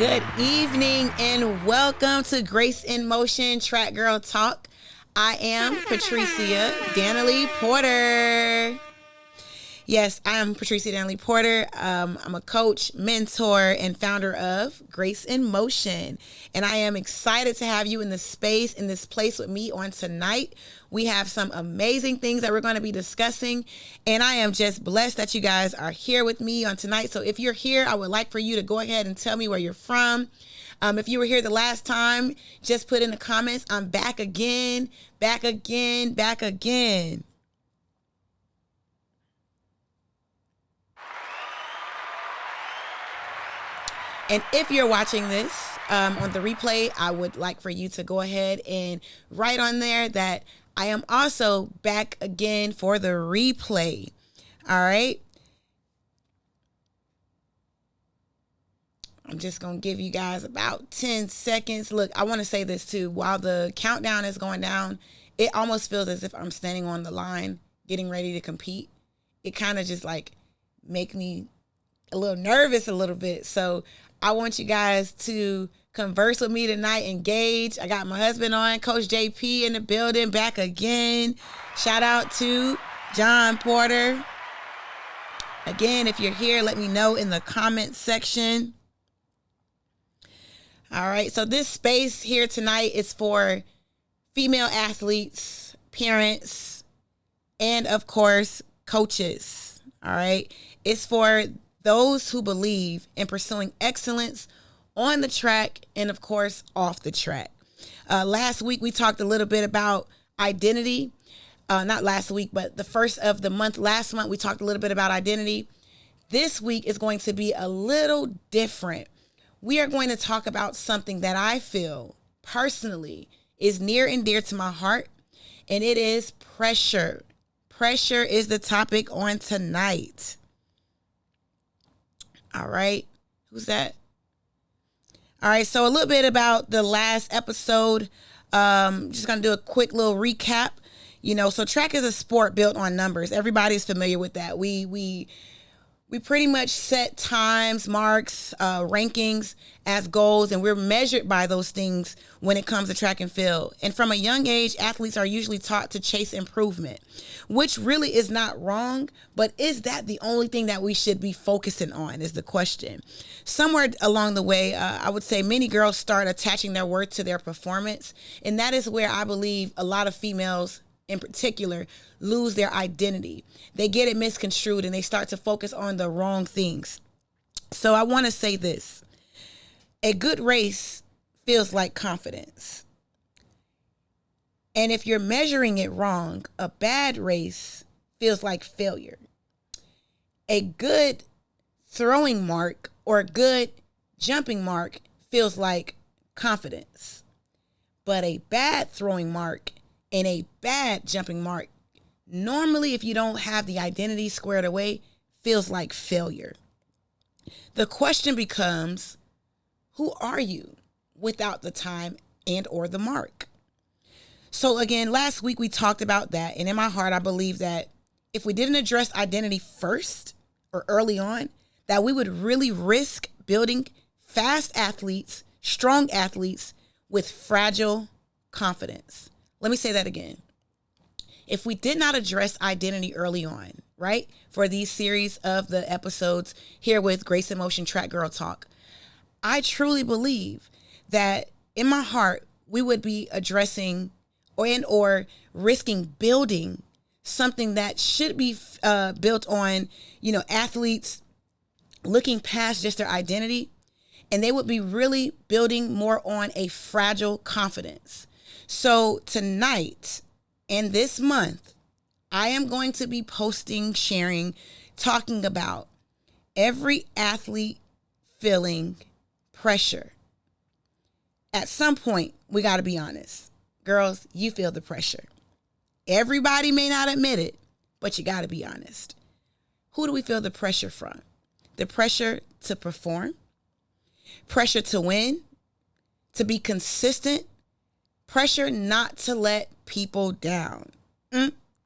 Good evening and welcome to Grace in Motion Track Girl Talk. I am Patrecia Daniley-Porter. Yes, I am Patrecia Daniley-Porter. I'm a coach, mentor, and founder of Grace in Motion. And I am excited to have you in this space, in this place with me on tonight. We have some amazing things that we're going to be discussing. And I am just blessed that you guys are here with me on tonight. So if you're here, I would like for you to go ahead and tell me where you're from. If you were here the last time, just put in the comments, I'm back again, back again, back again. And if you're watching this on the replay, I would like for you to go ahead and write on there that I am also back again for the replay. All right. I'm just going to give you guys about 10 seconds. Look, I want to say this too. While the countdown is going down, it almost feels as if I'm standing on the line getting ready to compete. It kind of just like make me a little nervous a little bit. So I want you guys to converse with me tonight, engage. I got my husband on, Coach JP in the building, back again. Shout out to John Porter. Again, if you're here, let me know in the comment section. All right, so this space here tonight is for female athletes, parents, and of course, coaches. All right, it's for those who believe in pursuing excellence on the track and, of course, off the track. Last week, we talked a little bit about identity. Not last week, but the first of the month, last month, we talked a little bit about identity. This week is going to be a little different. We are going to talk about something that I feel personally is near and dear to my heart, and it is pressure. Pressure is the topic on tonight. All right. Who's that? All right. So a little bit about the last episode. Just going to do a quick little recap. So track is a sport built on numbers. Everybody's familiar with that. We pretty much set times, marks, rankings as goals, and we're measured by those things when it comes to track and field. And from a young age, athletes are usually taught to chase improvement, which really is not wrong, but is that the only thing that we should be focusing on is the question. Somewhere along the way, I would say many girls start attaching their worth to their performance, and that is where I believe a lot of females in particular lose their identity. They get it misconstrued and they start to focus on the wrong things. So I want to say this. A good race feels like confidence. And if you're measuring it wrong, a bad race feels like failure. A good throwing mark or a good jumping mark feels like confidence. But a bad throwing mark and a bad jumping mark, normally, if you don't have the identity squared away, feels like failure. The question becomes, who are you without the time and or the mark? So again, last week we talked about that. And in my heart, I believe that if we didn't address identity first or early on, that we would really risk building fast athletes, strong athletes with fragile confidence. Let me say that again. If we did not address identity early on, right, for these series of the episodes here with Grace in Motion Track Girl Talk, I truly believe that in my heart, we would be addressing or risking building something that should be built on, athletes looking past just their identity, and they would be really building more on a fragile confidence. So tonight and this month, I am going to be posting, sharing, talking about every athlete feeling pressure. At some point, we got to be honest. Girls, you feel the pressure. Everybody may not admit it, but you got to be honest. Who do we feel the pressure from? The pressure to perform, pressure to win, to be consistent, pressure not to let people down.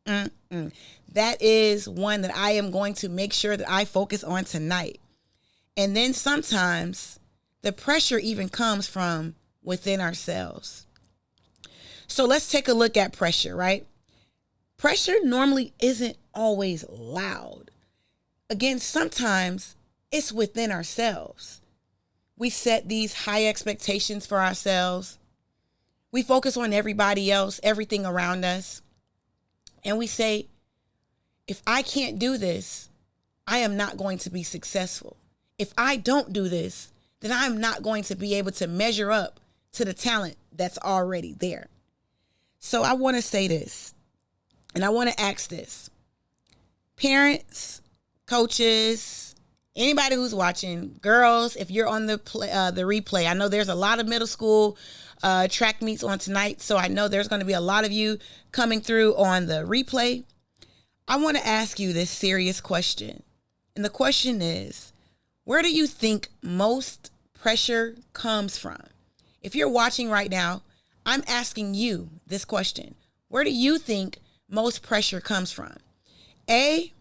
That is one that I am going to make sure that I focus on tonight. And then sometimes the pressure even comes from within ourselves. So let's take a look at pressure, right? Pressure normally isn't always loud. Again, sometimes it's within ourselves. We set these high expectations for ourselves. We focus on everybody else, everything around us. And we say, if I can't do this, I am not going to be successful. If I don't do this, then I'm not going to be able to measure up to the talent that's already there. So I want to say this, and I want to ask this. Parents, coaches, anybody who's watching, girls, if you're on the replay, I know there's a lot of middle school track meets on tonight, so I know there's going to be a lot of you coming through on the replay. I want to ask you this serious question. And the question is, where do you think most pressure comes from? If you're watching right now, I'm asking you this question. Where do you think most pressure comes from? A,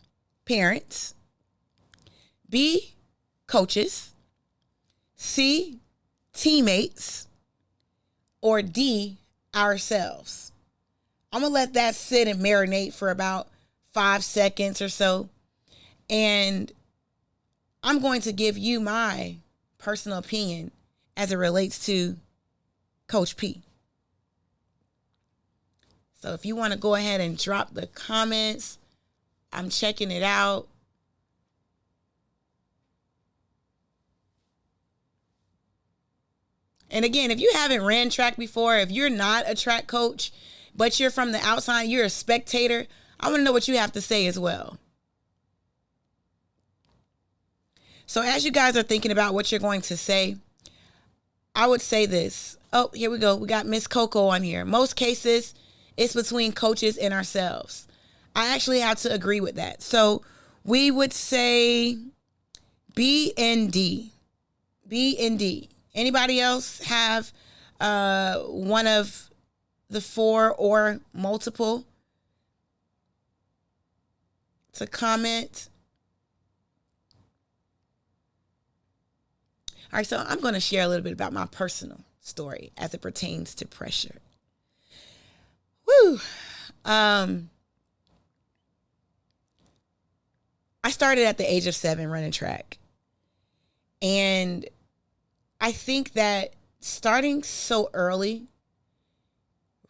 parents. B, coaches. C, teammates. Or D, ourselves. I'm going to let that sit and marinate for about 5 seconds or so. And I'm going to give you my personal opinion as it relates to Coach P. So if you want to go ahead and drop the comments, I'm checking it out. And again, if you haven't ran track before, if you're not a track coach, but you're from the outside, you're a spectator, I want to know what you have to say as well. So as you guys are thinking about what you're going to say, I would say this. Oh, here we go. We got Miss Coco on here. Most cases, it's between coaches and ourselves. I actually have to agree with that. So we would say B and D. B and D. Anybody else have one of the four or multiple to comment? All right, so I'm going to share a little bit about my personal story as it pertains to pressure. Woo! I started at the age of 7 running track. And I think that starting so early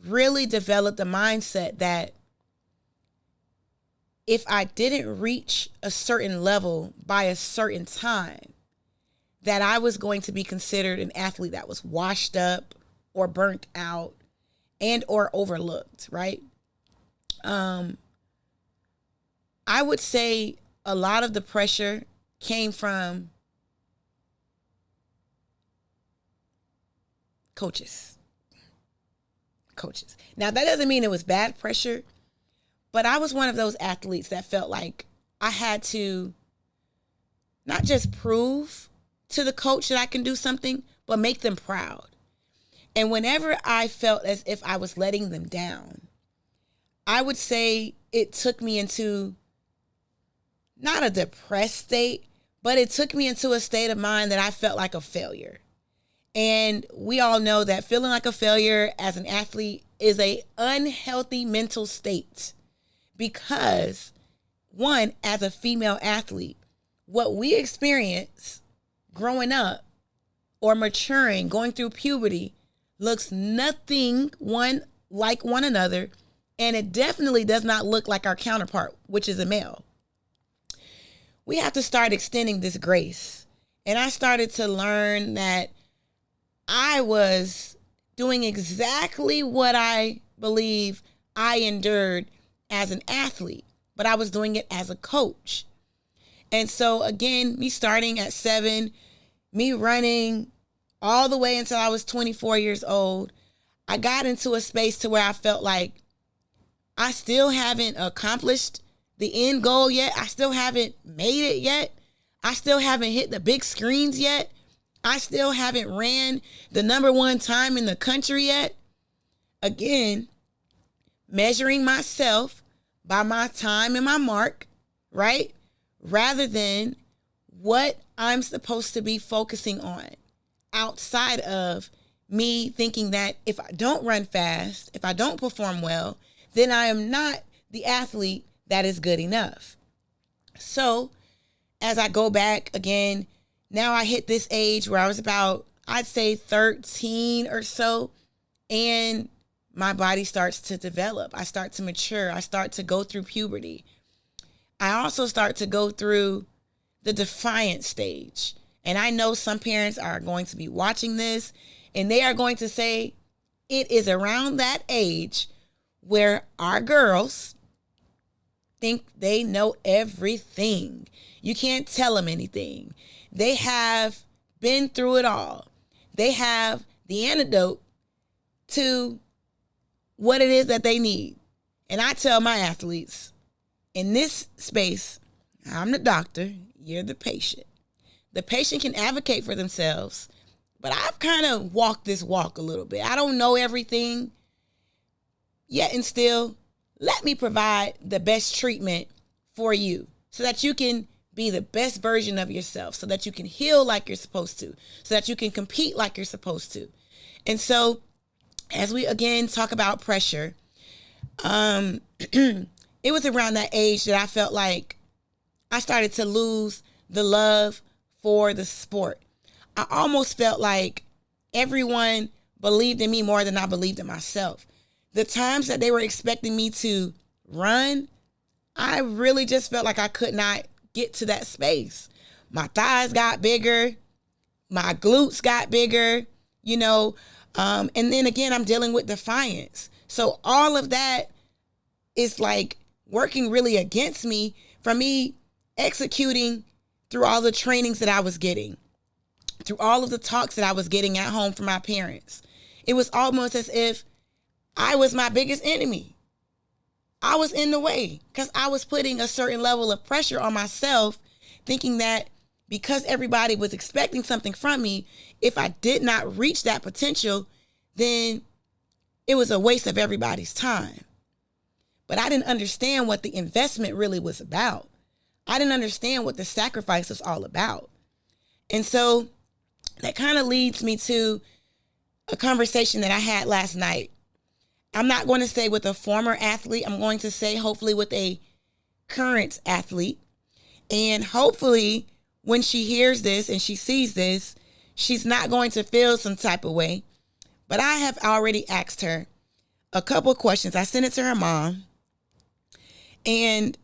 really developed the mindset that if I didn't reach a certain level by a certain time, that I was going to be considered an athlete that was washed up or burnt out and or overlooked, right? I would say a lot of the pressure came from coaches. Now, that doesn't mean it was bad pressure, but I was one of those athletes that felt like I had to not just prove to the coach that I can do something, but make them proud. And whenever I felt as if I was letting them down, I would say it took me into not a depressed state, but it took me into a state of mind that I felt like a failure. And we all know that feeling like a failure as an athlete is an unhealthy mental state because, one, as a female athlete, what we experience growing up or maturing, going through puberty, looks nothing like one another, and it definitely does not look like our counterpart, which is a male. We have to start extending this grace. And I started to learn that I was doing exactly what I believe I endured as an athlete, but I was doing it as a coach. And so again, me starting at 7, me running all the way until I was 24 years old, I got into a space to where I felt like I still haven't accomplished the end goal yet. I still haven't made it yet. I still haven't hit the big screens yet. I still haven't ran the #1 time in the country yet. Again, measuring myself by my time and my mark, right? Rather than what I'm supposed to be focusing on outside of me thinking that if I don't run fast, if I don't perform well, then I am not the athlete that is good enough. So as I go back again, now I hit this age where I was about, I'd say 13 or so, and my body starts to develop. I start to mature. I start to go through puberty. I also start to go through the defiant stage. And I know some parents are going to be watching this and they are going to say it is around that age where our girls think they know everything. You can't tell them anything. They have been through it all. They have the antidote to what it is that they need. And I tell my athletes, in this space, I'm the doctor, you're the patient. The patient can advocate for themselves, but I've kind of walked this walk a little bit. I don't know everything, yet and still, let me provide the best treatment for you so that you can be the best version of yourself, so that you can heal like you're supposed to, so that you can compete like you're supposed to. And so, as we again talk about pressure, it was around that age that I felt like I started to lose the love for the sport. I almost felt like everyone believed in me more than I believed in myself. The times that they were expecting me to run, I really just felt like I could not get to that space. My thighs got bigger. My glutes got bigger, and then again, I'm dealing with defiance. So all of that is like working really against me from me executing through all the trainings that I was getting, through all of the talks that I was getting at home from my parents. It was almost as if I was my biggest enemy. I was in the way because I was putting a certain level of pressure on myself, thinking that because everybody was expecting something from me, if I did not reach that potential, then it was a waste of everybody's time. But I didn't understand what the investment really was about. I didn't understand what the sacrifice was all about. And so that kind of leads me to a conversation that I had last night. I'm not going to say with a former athlete. I'm going to say hopefully with a current athlete. And hopefully when she hears this and she sees this, she's not going to feel some type of way. But I have already asked her a couple of questions. I sent it to her mom. And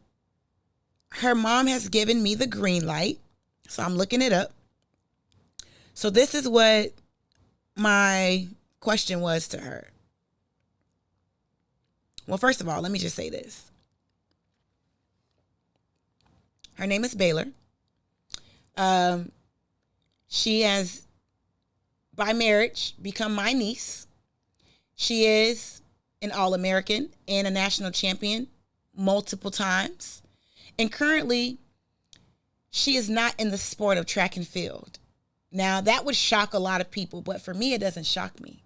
her mom has given me the green light. So I'm looking it up. So this is what my question was to her. Well, first of all, let me just say this. Her name is Baylor. She has, by marriage, become my niece. She is an All-American and a national champion multiple times. And currently, she is not in the sport of track and field. Now, that would shock a lot of people, but for me, it doesn't shock me.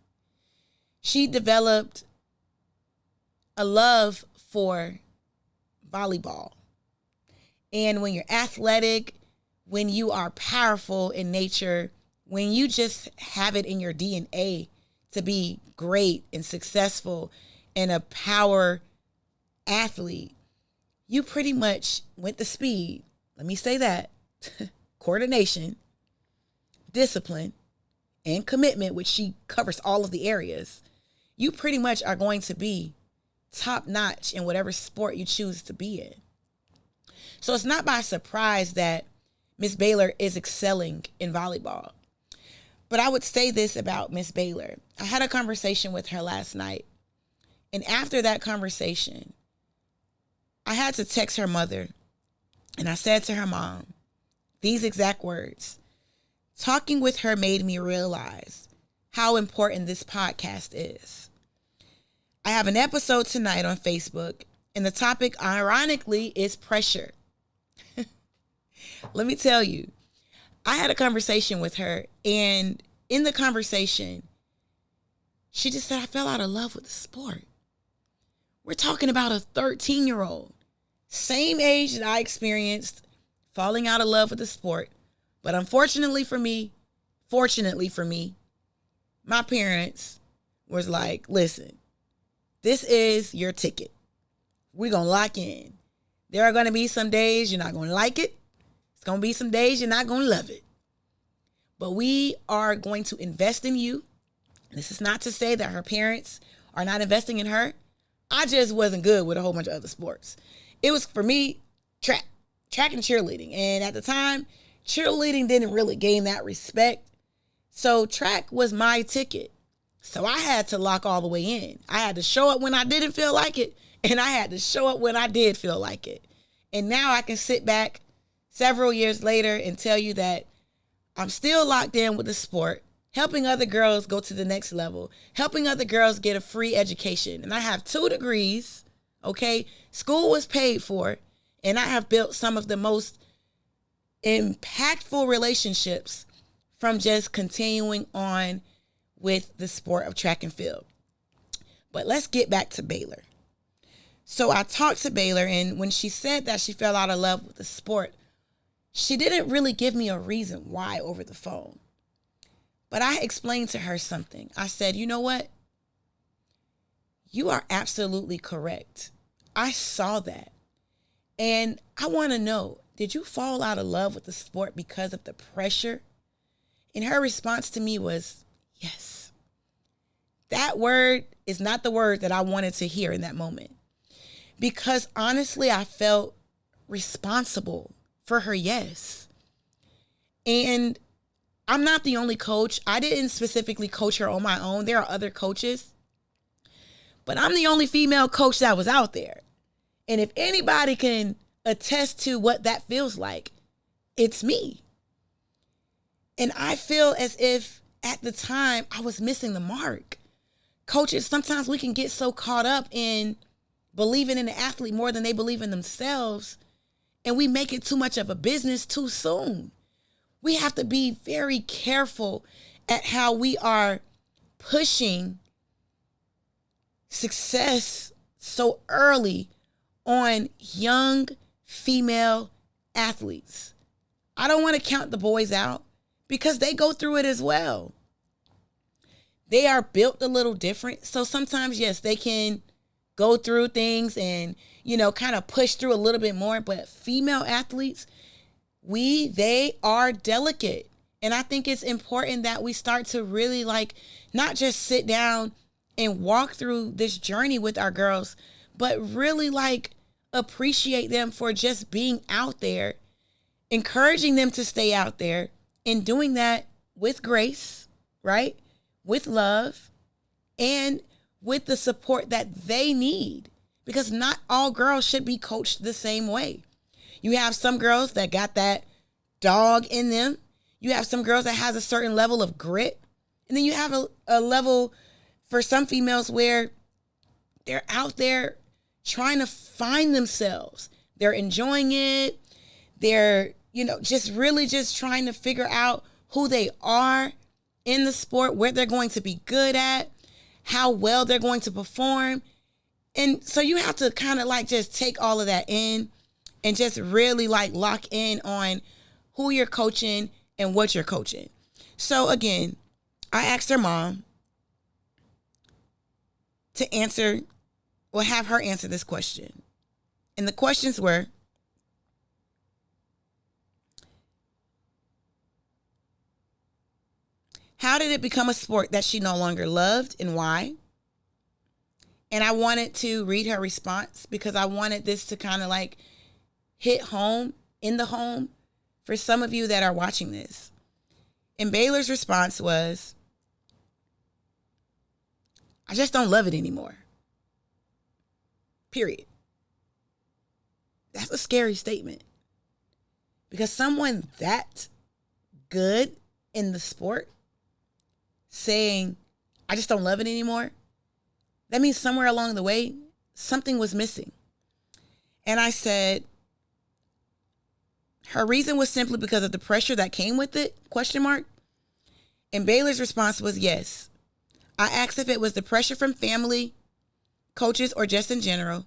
She developed a love for volleyball. And when you're athletic, when you are powerful in nature, when you just have it in your DNA to be great and successful and a power athlete, you pretty much went the speed. Let me say that. Coordination, discipline, and commitment, which she covers all of the areas. You pretty much are going to be top notch in whatever sport you choose to be in. So it's not by surprise that Miss Baylor is excelling in volleyball. But I would say this about Miss Baylor. I had a conversation with her last night. And after that conversation, I had to text her mother. And I said to her mom these exact words. Talking with her made me realize how important this podcast is. I have an episode tonight on Facebook, and the topic, ironically, is pressure. Let me tell you, I had a conversation with her, and in the conversation, she just said, I fell out of love with the sport. We're talking about a 13-year-old, same age that I experienced falling out of love with the sport. But unfortunately for me, fortunately for me, my parents was like, listen, this is your ticket. We're going to lock in. There are going to be some days you're not going to like it. It's going to be some days you're not going to love it. But we are going to invest in you. This is not to say that her parents are not investing in her. I just wasn't good with a whole bunch of other sports. It was, for me, track and cheerleading. And at the time, cheerleading didn't really gain that respect. So track was my ticket. So I had to lock all the way in. I had to show up when I didn't feel like it, and I had to show up when I did feel like it. And now I can sit back several years later and tell you that I'm still locked in with the sport, helping other girls go to the next level, helping other girls get a free education. And I have 2 degrees, okay? School was paid for, and I have built some of the most impactful relationships from just continuing on with the sport of track and field. But let's get back to Baylor. So I talked to Baylor, and when she said that she fell out of love with the sport, she didn't really give me a reason why over the phone. But I explained to her something. I said, you know what? You are absolutely correct. I saw that. And I want to know, did you fall out of love with the sport because of the pressure? And her response to me was, yes. That word is not the word that I wanted to hear in that moment. Because honestly, I felt responsible for her yes. And I'm not the only coach. I didn't specifically coach her on my own. There are other coaches. But I'm the only female coach that was out there. And if anybody can attest to what that feels like, it's me. And I feel as if at the time I was missing the mark. Coaches, sometimes we can get so caught up in believing in the athlete more than they believe in themselves, and we make it too much of a business too soon. We have to be very careful at how we are pushing success so early on young female athletes. I don't want to count the boys out because they go through it as well. They are built a little different. So sometimes, yes, they can go through things and, kind of push through a little bit more. But female athletes, they are delicate. And I think it's important that we start to really not just sit down and walk through this journey with our girls, but really appreciate them for just being out there, encouraging them to stay out there, and doing that with grace, right? With love, and with the support that they need. Because not all girls should be coached the same way. You have some girls that got that dog in them. You have some girls that has a certain level of grit. And then you have a level for some females where they're out there trying to find themselves. They're enjoying it. They're, just trying to figure out who they are in the sport, where they're going to be good at, how well they're going to perform. And so you have to kind of just take all of that in and just really lock in on who you're coaching and what you're coaching. So again, I asked her mom to have her answer this question. And the questions were, how did it become a sport that she no longer loved and why? And I wanted to read her response because I wanted this to kind of hit home in the home for some of you that are watching this. And Baylor's response was, I just don't love it anymore. Period. That's a scary statement. Because someone that good in the sport saying, I just don't love it anymore, that means somewhere along the way, something was missing. And I said, her reason was simply because of the pressure that came with it, ? And Baylor's response was yes. I asked if it was the pressure from family, coaches, or just in general.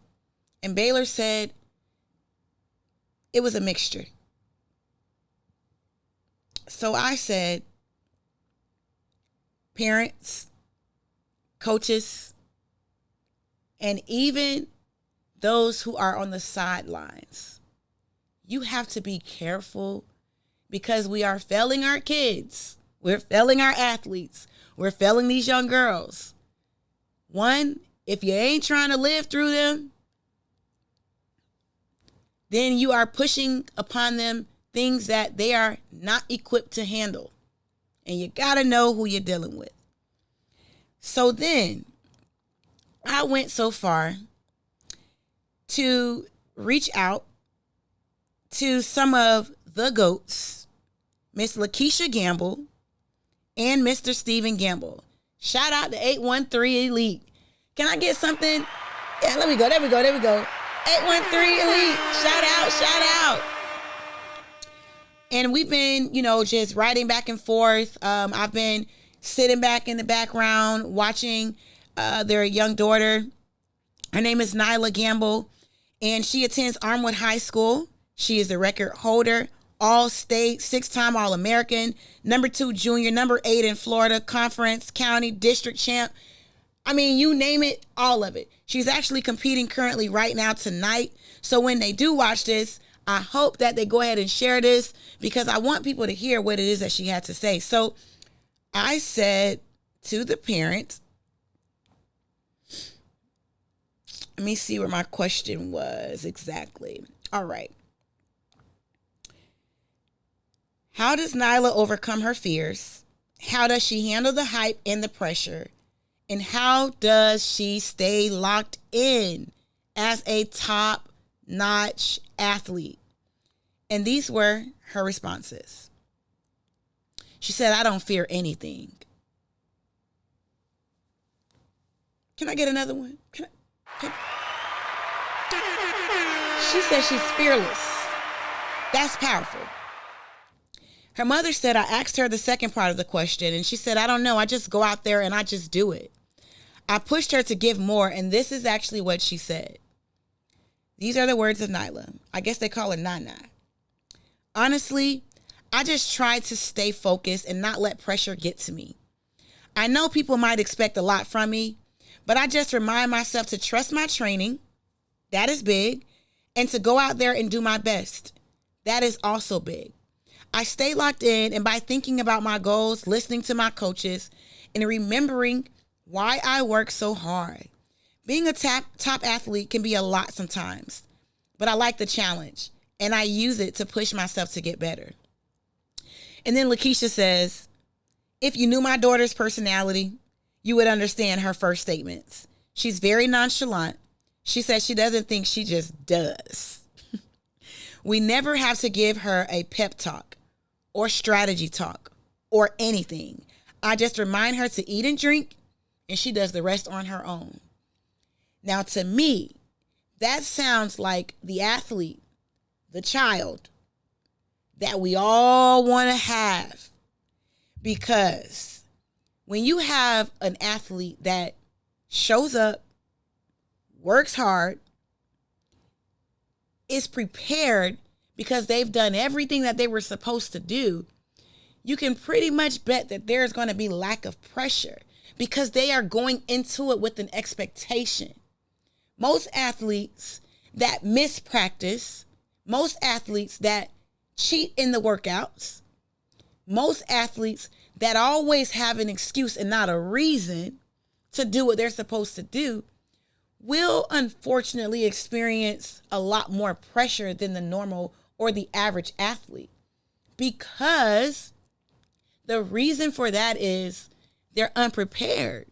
And Baylor said it was a mixture. So I said, parents, coaches, and even those who are on the sidelines. You have to be careful because we are failing our kids. We're failing our athletes. We're failing these young girls. One, if you ain't trying to live through them, then you are pushing upon them things that they are not equipped to handle. And you got to know who you're dealing with. So then I went so far to reach out to some of the GOATs, Miss Lakeisha Gamble and Mr. Stephen Gamble. Shout out to 813 Elite. Can I get something? Yeah, let me go. There we go. 813 Elite. Shout out. And we've been, just writing back and forth. I've been sitting back in the background watching their young daughter. Her name is Nyla Gamble, and she attends Armwood High School. She is the record holder, All-State, 6-time All-American, number 2 junior, number 8 in Florida, conference, county, district champ. I mean, you name it, all of it. She's actually competing currently right now tonight. So when they do watch this, I hope that they go ahead and share this because I want people to hear what it is that she had to say. So I said to the parent, let me see where my question was exactly. All right. How does Nyla overcome her fears? How does she handle the hype and the pressure? And how does she stay locked in as a top-notch athlete? And these were her responses. She said, I don't fear anything. Can I get another one? She said she's fearless. That's powerful. Her mother said, I asked her the second part of the question, and she said, I don't know. I just go out there and I just do it. I pushed her to give more, and this is actually what she said. These are the words of Nyla. I guess they call her Nana. Honestly, I just tried to stay focused and not let pressure get to me. I know people might expect a lot from me, but I just remind myself to trust my training. That is big. And to go out there and do my best. That is also big. I stay locked in, and by thinking about my goals, listening to my coaches, and remembering why I work so hard. Being a top athlete can be a lot sometimes, but I like the challenge, and I use it to push myself to get better. And then Lakeisha says, if you knew my daughter's personality, you would understand her first statements. She's very nonchalant. She says she doesn't think, she just does. We never have to give her a pep talk or strategy talk or anything. I just remind her to eat and drink, and she does the rest on her own. Now, to me, that sounds like the athlete, the child that we all want to have. Because when you have an athlete that shows up, works hard, is prepared because they've done everything that they were supposed to do, you can pretty much bet that there's going to be lack of pressure because they are going into it with an expectation. Most athletes that miss practice, most athletes that cheat in the workouts, most athletes that always have an excuse and not a reason to do what they're supposed to do will unfortunately experience a lot more pressure than the normal or the average athlete, because the reason for that is they're unprepared.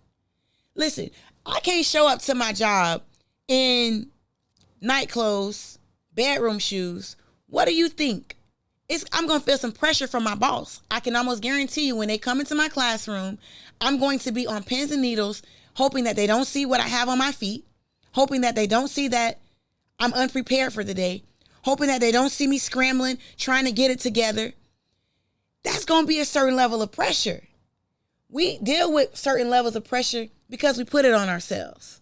Listen, I can't show up to my job in night clothes, bedroom shoes. What do you think? I'm going to feel some pressure from my boss. I can almost guarantee you when they come into my classroom, I'm going to be on pins and needles, hoping that they don't see what I have on my feet, hoping that they don't see that I'm unprepared for the day, hoping that they don't see me scrambling, trying to get it together. That's going to be a certain level of pressure. We deal with certain levels of pressure because we put it on ourselves.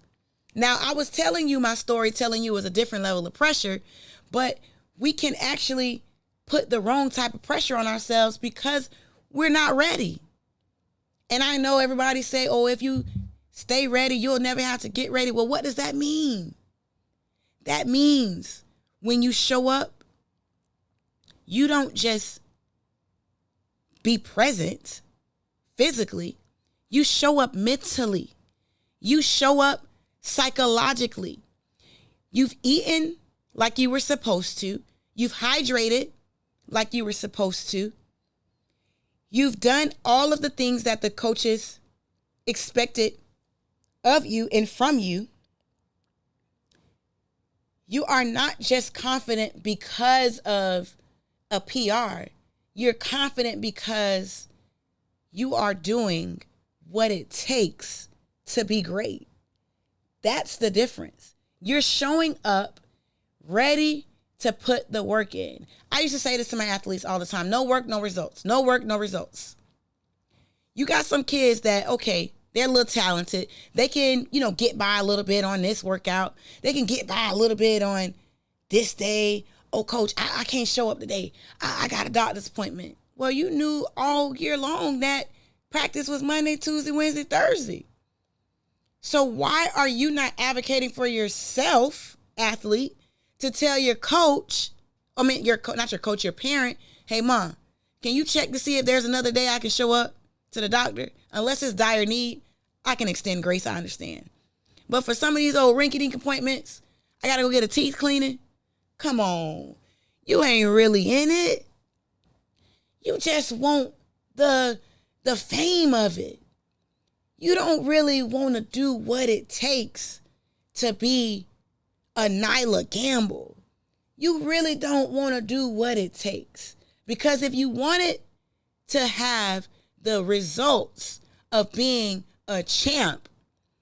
Now, I was telling you my story, telling you it was a different level of pressure, but we can actually put the wrong type of pressure on ourselves because we're not ready. And I know everybody say, oh, if you stay ready, you'll never have to get ready. Well, what does that mean? That means when you show up, you don't just be present physically. You show up mentally. You show up psychologically. You've eaten like you were supposed to. You've hydrated like you were supposed to. You've done all of the things that the coaches expected of you and from you. You are not just confident because of a PR. You're confident because you are doing what it takes to be great. That's the difference. You're showing up ready to put the work in. I used to say this to my athletes all the time. No work, no results. No work, no results. You got some kids that, okay, they're a little talented. They can, get by a little bit on this workout. They can get by a little bit on this day. Oh, coach, I can't show up today. I got a doctor's appointment. Well, you knew all year long that practice was Monday, Tuesday, Wednesday, Thursday. So why are you not advocating for yourself, athlete, to tell your coach, not your coach, your parent, hey, Mom, can you check to see if there's another day I can show up to the doctor? Unless it's dire need, I can extend grace, I understand. But for some of these old rinky-dink appointments, I got to go get a teeth cleaning. Come on. You ain't really in it. You just want the fame of it. You don't really want to do what it takes to be a Nyla Gamble. You really don't want to do what it takes. Because if you wanted to have the results of being a champ,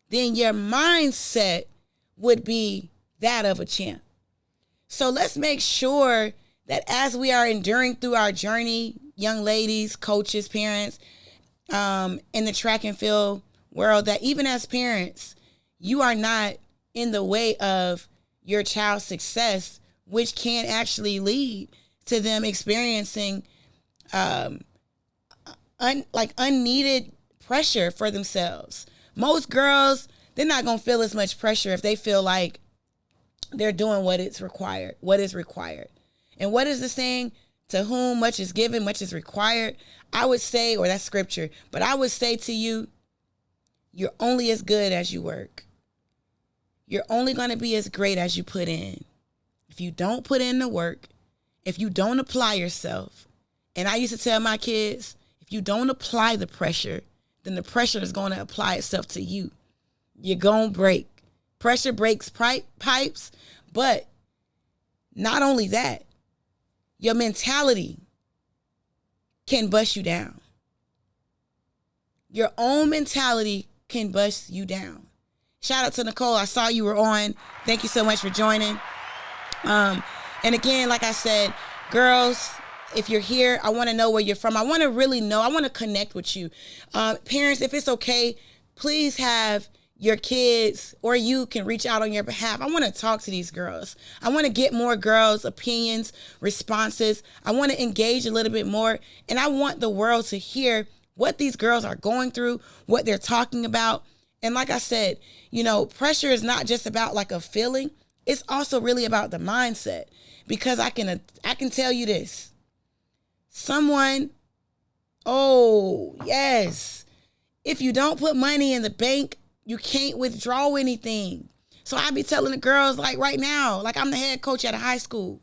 then your mindset would be that of a champ. So let's make sure that as we are enduring through our journey, young ladies, coaches, parents, in the track and field world, that even as parents, you are not in the way of your child's success, which can actually lead to them experiencing unneeded pressure for themselves. Most girls, they're not going to feel as much pressure if they feel like they're doing what is required. And what is the saying? To whom much is given, much is required. I would say, or that's scripture, but I would say to you, you're only as good as you work. You're only going to be as great as you put in. If you don't put in the work, if you don't apply yourself, and I used to tell my kids, if you don't apply the pressure, then the pressure is going to apply itself to you. You're going to break. Pressure breaks pipes, but not only that, your mentality can bust you down. Your own mentality can bust you down. Shout out to Nicole. I saw you were on. Thank you so much for joining. And again, like I said, girls, if you're here, I want to know where you're from. I want to really know. I want to connect with you. Parents, if it's okay, please have your kids or you can reach out on your behalf. I want to talk to these girls. I want to get more girls' opinions, responses. I want to engage a little bit more. And I want the world to hear what these girls are going through, what they're talking about. And like I said, pressure is not just about like a feeling. It's also really about the mindset. Because I can tell you this. Someone, oh, yes. If you don't put money in the bank, you can't withdraw anything. So I be telling the girls, like right now, like I'm the head coach at a high school.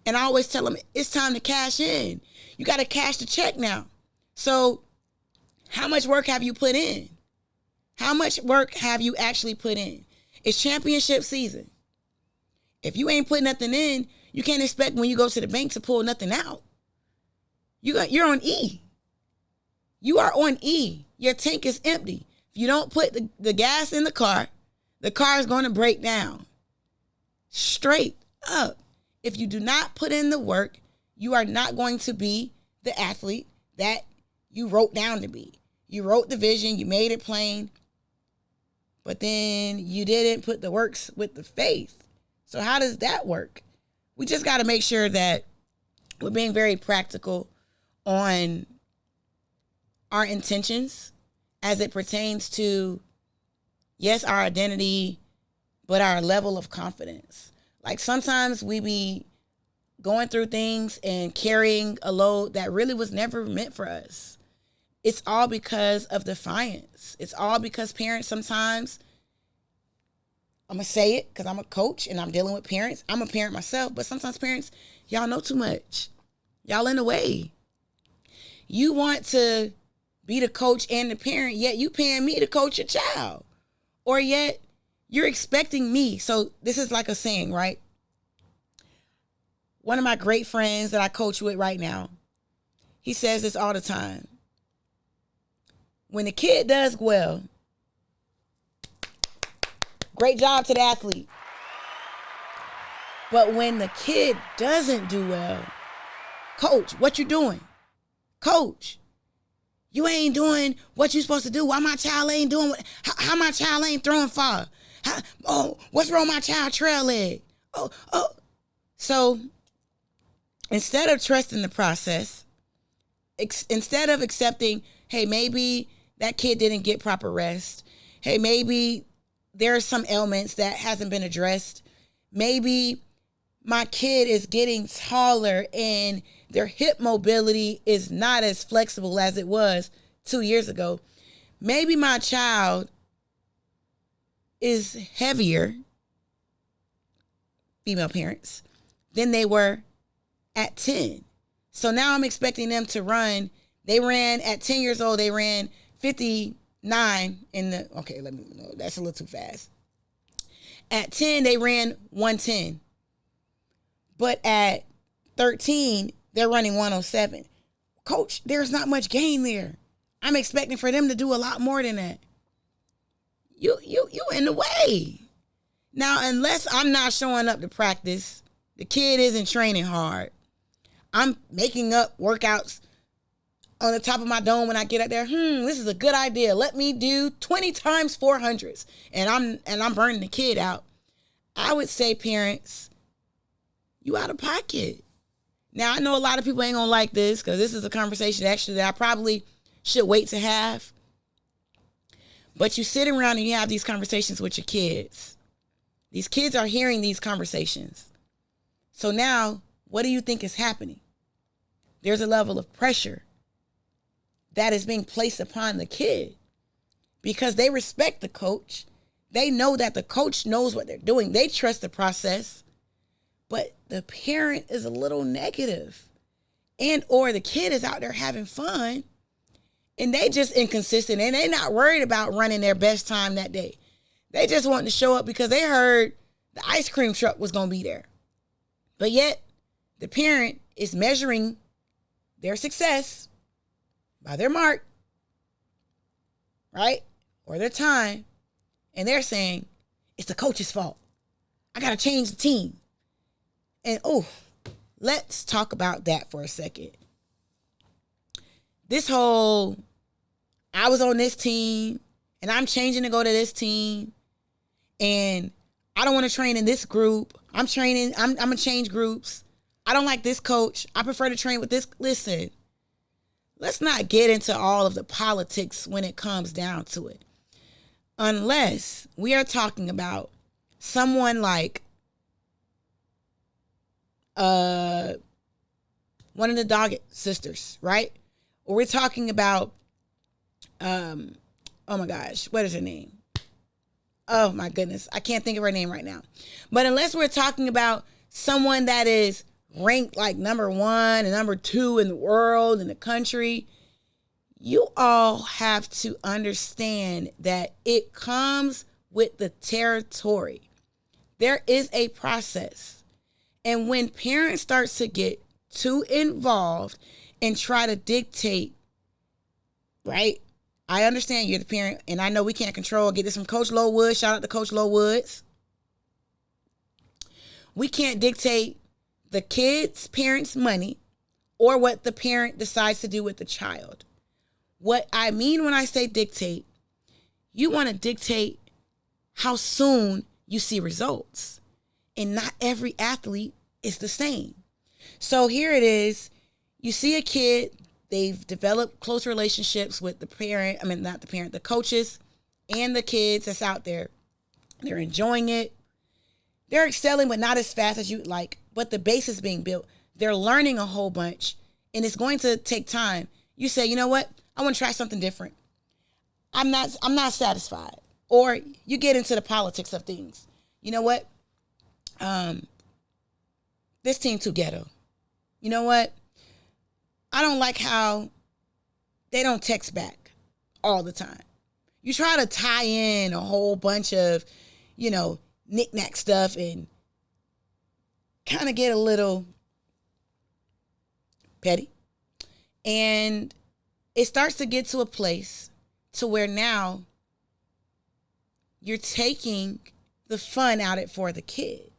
And I always tell them, it's time to cash in. You got to cash the check now. So how much work have you put in? How much work have you actually put in? It's championship season. If you ain't put nothing in, you can't expect when you go to the bank to pull nothing out. You're on E. You are on E. Your tank is empty. If you don't put the gas in the car is going to break down. Straight up. If you do not put in the work, you are not going to be the athlete that you wrote down to be. You wrote the vision, you made it plain, but then you didn't put the works with the faith. So how does that work? We just got to make sure that we're being very practical on our intentions as it pertains to, yes, our identity, but our level of confidence. Like sometimes we be going through things and carrying a load that really was never meant for us. It's all because of defiance. It's all because parents sometimes, I'm going to say it because I'm a coach and I'm dealing with parents. I'm a parent myself, but sometimes parents, y'all know too much. Y'all in the way. You want to be the coach and the parent, yet you paying me to coach your child. Or yet you're expecting me. So this is like a saying, right? One of my great friends that I coach with right now, he says this all the time. When the kid does well, great job to the athlete. But when the kid doesn't do well, coach, what you doing? Coach, you ain't doing what you supposed to do. Why my child ain't doing how my child ain't throwing far? What's wrong with my child trail leg? So instead of trusting the process, instead of accepting, hey, maybe that kid didn't get proper rest. Hey, maybe there are some ailments that hasn't been addressed. Maybe my kid is getting taller and their hip mobility is not as flexible as it was 2 years ago. Maybe my child is heavier, female parents, than they were at 10. So now I'm expecting them to run. They ran at 10 years old, they ran 59 that's a little too fast. At 10, they ran 110. But at 13, they're running 107. Coach, there's not much gain there. I'm expecting for them to do a lot more than that. You in the way. Now, unless I'm not showing up to practice, the kid isn't training hard. I'm making up workouts on the top of my dome when I get up there. This is a good idea. Let me do 20 times 400s. And I'm burning the kid out. I would say, parents, you out of pocket. Now, I know a lot of people ain't gonna like this because this is a conversation actually that I probably should wait to have. But you sit around and you have these conversations with your kids. These kids are hearing these conversations. So now, what do you think is happening? There's a level of pressure that is being placed upon the kid because they respect the coach. They know that the coach knows what they're doing. They trust the process. But the parent is a little negative, and or the kid is out there having fun and they just inconsistent and they not worried about running their best time that day. They just want to show up because they heard the ice cream truck was going to be there. But yet the parent is measuring their success by their mark, right? Or their time. And they're saying, it's the coach's fault. I got to change the team. And let's talk about that for a second. This whole, I was on this team and I'm changing to go to this team and I don't want to train in this group. I'm going to change groups. I don't like this coach. I prefer to train with this. Listen, let's not get into all of the politics when it comes down to it. Unless we are talking about someone like one of the Doggett sisters, right? Or we're talking about, oh my gosh, what is her name? Oh my goodness, I can't think of her name right now. But unless we're talking about someone that is ranked like number 1 and number 2 in the world, in the country, you all have to understand that it comes with the territory. There is a process. And when parents start to get too involved and try to dictate, right? I understand you're the parent, and I know we can't control. Get this from Coach Lowood. Shout out to Coach Lowoods. We can't dictate the kid's parents' money or what the parent decides to do with the child. What I mean when I say dictate, you want to dictate how soon you see results. And not every athlete is the same. So here it is. You see a kid, They've developed close relationships with the coaches and the kids that's out there. They're enjoying it. They're excelling, but not as fast as you'd like. But the base is being built. They're learning a whole bunch, and it's going to take time. You say, you know what? I want to try something different. I'm not satisfied. Or you get into the politics of things. You know what? This team too ghetto. You know what? I don't like how they don't text back all the time. You try to tie in a whole bunch of, knick-knack stuff and kind of get a little petty. And it starts to get to a place to where now you're taking the fun out of it for the kid.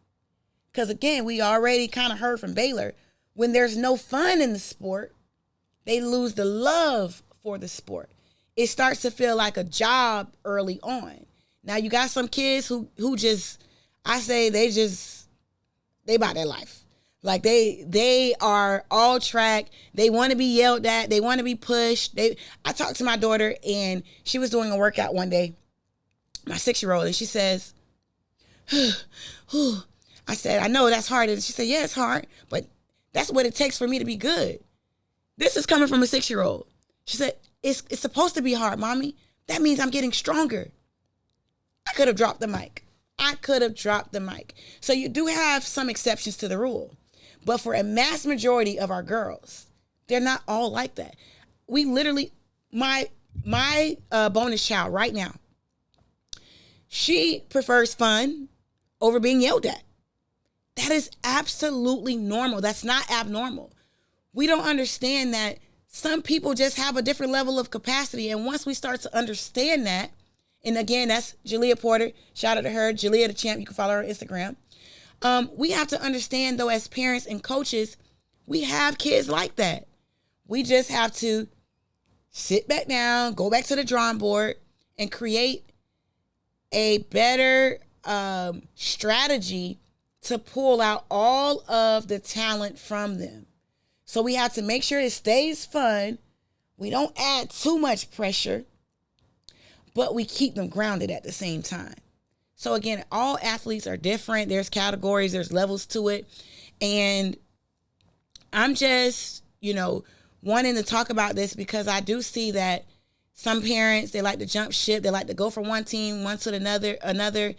Because again, we already kind of heard from Baylor, when there's no fun in the sport, they lose the love for the sport. It starts to feel like a job early on. Now you got some kids who just, I say they about their life. Like they are all track. They want to be yelled at. They want to be pushed. I talked to my daughter and she was doing a workout one day, my 6-year-old, and she says, I said, I know that's hard. And she said, yeah, it's hard, but that's what it takes for me to be good. This is coming from a 6-year-old. She said, it's supposed to be hard, Mommy. That means I'm getting stronger. I could have dropped the mic. So you do have some exceptions to the rule. But for a mass majority of our girls, they're not all like that. We literally, my bonus child right now, she prefers fun over being yelled at. That is absolutely normal. That's not abnormal. We don't understand that some people just have a different level of capacity. And once we start to understand that, and again, that's Jalea Porter. Shout out to her, Jalea the Champ. You can follow her on Instagram. We have to understand, though, as parents and coaches, we have kids like that. We just have to sit back down, go back to the drawing board, and create a better strategy to pull out all of the talent from them. So we have to make sure it stays fun. We don't add too much pressure, but we keep them grounded at the same time. So again, all athletes are different. There's categories, there's levels to it. And I'm just, wanting to talk about this because I do see that some parents, they like to jump ship. They like to go from one team, one to another.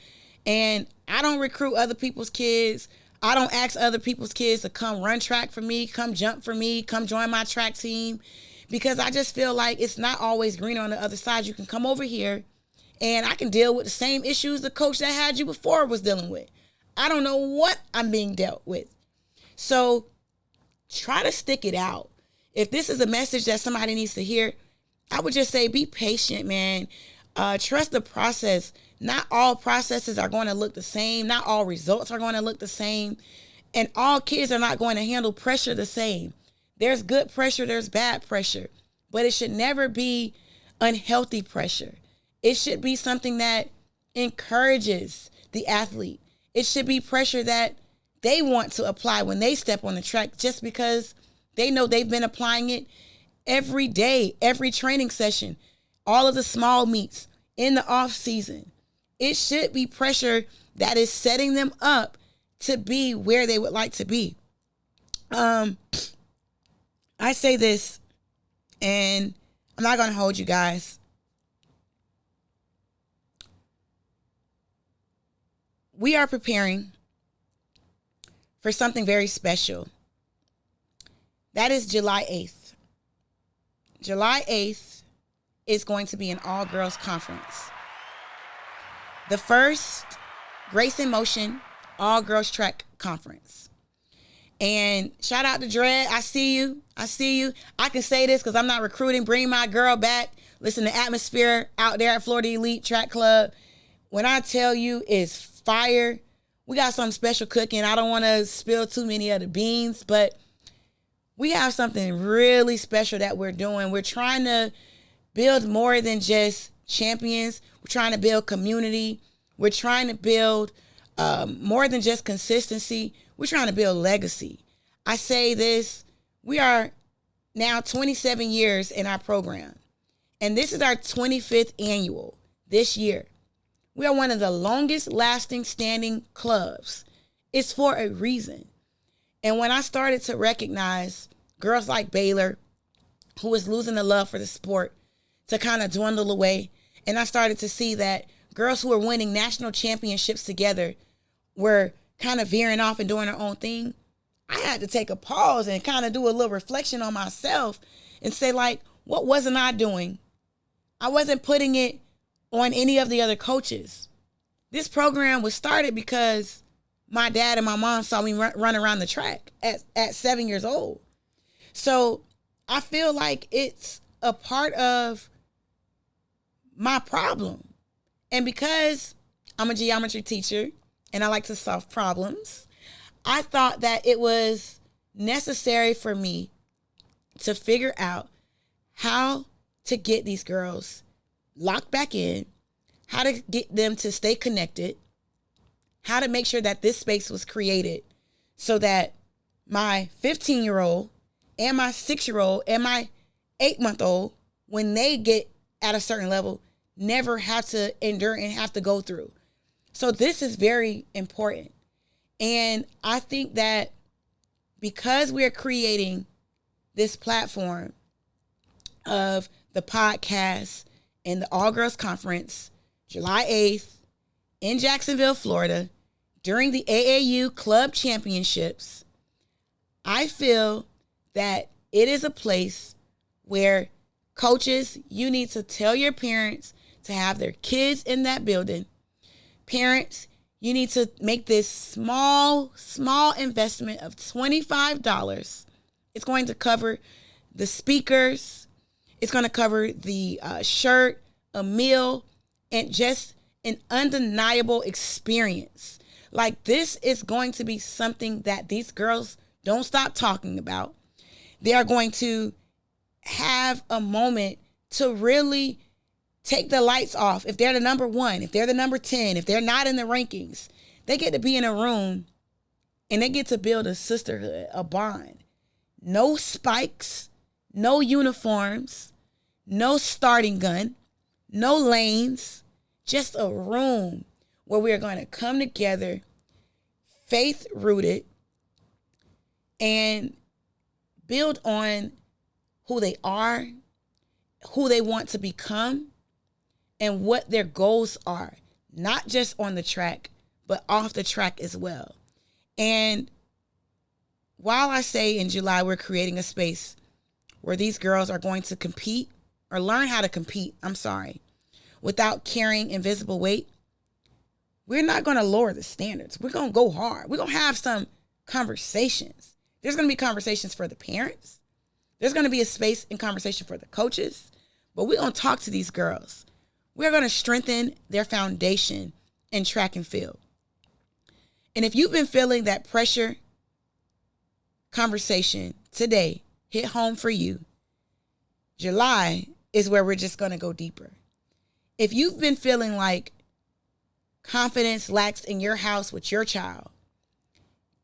And I don't recruit other people's kids. I don't ask other people's kids to come run track for me, come jump for me, come join my track team, because I just feel like it's not always greener on the other side. You can come over here and I can deal with the same issues the coach that had you before was dealing with. I don't know what I'm being dealt with. So try to stick it out. If this is a message that somebody needs to hear, I would just say be patient, man. Trust the process. Not all processes are going to look the same. Not all results are going to look the same. And all kids are not going to handle pressure the same. There's good pressure, there's bad pressure. But it should never be unhealthy pressure. It should be something that encourages the athlete. It should be pressure that they want to apply when they step on the track, just because they know they've been applying it every day, every training session, all of the small meets in the off season. It should be pressure that is setting them up to be where they would like to be. I say this, and I'm not going to hold you guys. We are preparing for something very special. That is July 8th. July 8th is going to be an all-girls conference. The first Grace in Motion all-girls track conference. And shout out to Dred. I see you. I can say this because I'm not recruiting. Bring my girl back. Listen, the atmosphere out there at Florida Elite Track Club, when I tell you it's fire, we got something special cooking. I don't want to spill too many of the beans, but we have something really special that we're doing. We're trying to build more than just champions. We're trying to build community. We're trying to build more than just consistency. We're trying to build legacy. I say this, we are now 27 years in our program. And this is our 25th annual this year. We are one of the longest lasting standing clubs. It's for a reason. And when I started to recognize girls like Baylor, who was losing the love for the sport, to kind of dwindle away, and I started to see that girls who were winning national championships together were kind of veering off and doing their own thing, I had to take a pause and kind of do a little reflection on myself and say, like, what wasn't I doing? I wasn't putting it on any of the other coaches. This program was started because my dad and my mom saw me run around the track at 7 years old. So I feel like it's a part of my problem. And because I'm a geometry teacher and I like to solve problems, I thought that it was necessary for me to figure out how to get these girls locked back in, how to get them to stay connected, how to make sure that this space was created so that my 15-year-old and my 6-year-old and my 8-month-old, when they get at a certain level, never have to endure and have to go through. So this is very important. And I think that because we're creating this platform of the podcast and the All Girls Conference, July 8th in Jacksonville, Florida, during the AAU Club Championships, I feel that it is a place where coaches, you need to tell your parents to have their kids in that building. Parents, you need to make this small investment of $25. It's going to cover the speakers. It's going to cover the shirt, a meal, and just an undeniable experience. Like, this is going to be something that these girls don't stop talking about. They are going to have a moment to really take the lights off. If they're the number 1, if they're the number 10, if they're not in the rankings, they get to be in a room and they get to build a sisterhood, a bond. No spikes, no uniforms, no starting gun, no lanes, just a room where we are going to come together, faith rooted, and build on who they are, who they want to become, and what their goals are, not just on the track, but off the track as well. And while I say in July we're creating a space where these girls are going to compete or learn how to compete, without carrying invisible weight, we're not going to lower the standards. We're going to go hard. We're going to have some conversations. There's going to be conversations for the parents. There's going to be a space and conversation for the coaches. But we're going to talk to these girls. We're going to strengthen their foundation in track and field. And if you've been feeling that pressure conversation today hit home for you, July is where we're just going to go deeper. If you've been feeling like confidence lacks in your house with your child,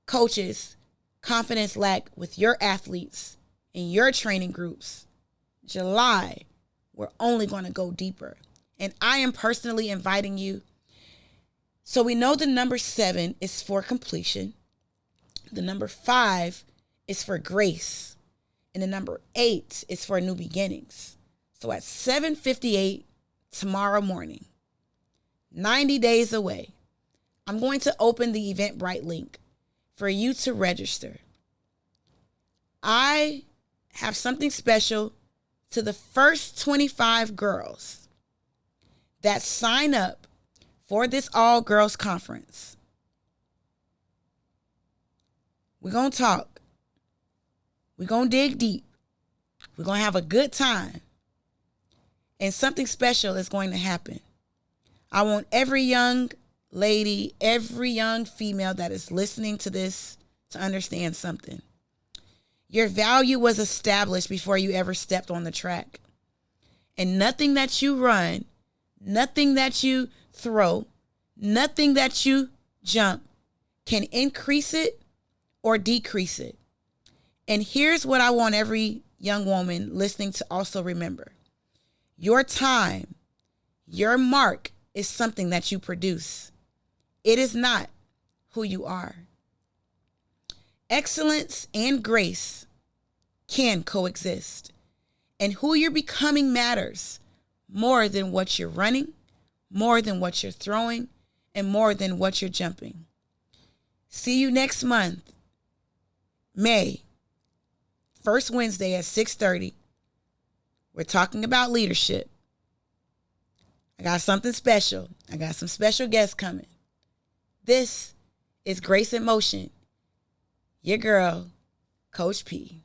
coaches, confidence lack with your athletes in your training groups, July, we're only going to go deeper. And I am personally inviting you. So we know the number 7 is for completion. The number 5 is for grace. And the number 8 is for new beginnings. So at 7:58 tomorrow morning, 90 days away, I'm going to open the Eventbrite link for you to register. I have something special to the first 25 girls that sign up for this all girls conference. We're going to talk. We're going to dig deep. We're going to have a good time. And something special is going to happen. I want every young lady, every young female that is listening to this to understand something. Your value was established before you ever stepped on the track. And nothing that you run, nothing that you throw, nothing that you jump can increase it or decrease it. And here's what I want every young woman listening to also remember, your time, your mark is something that you produce. It is not who you are. Excellence and grace can coexist. And who you're becoming matters more than what you're running, more than what you're throwing, and more than what you're jumping. See you next month, May, first Wednesday at 6:30. We're talking about leadership. I got something special. I got some special guests coming. This is Grace in Motion. Your girl, Coach P.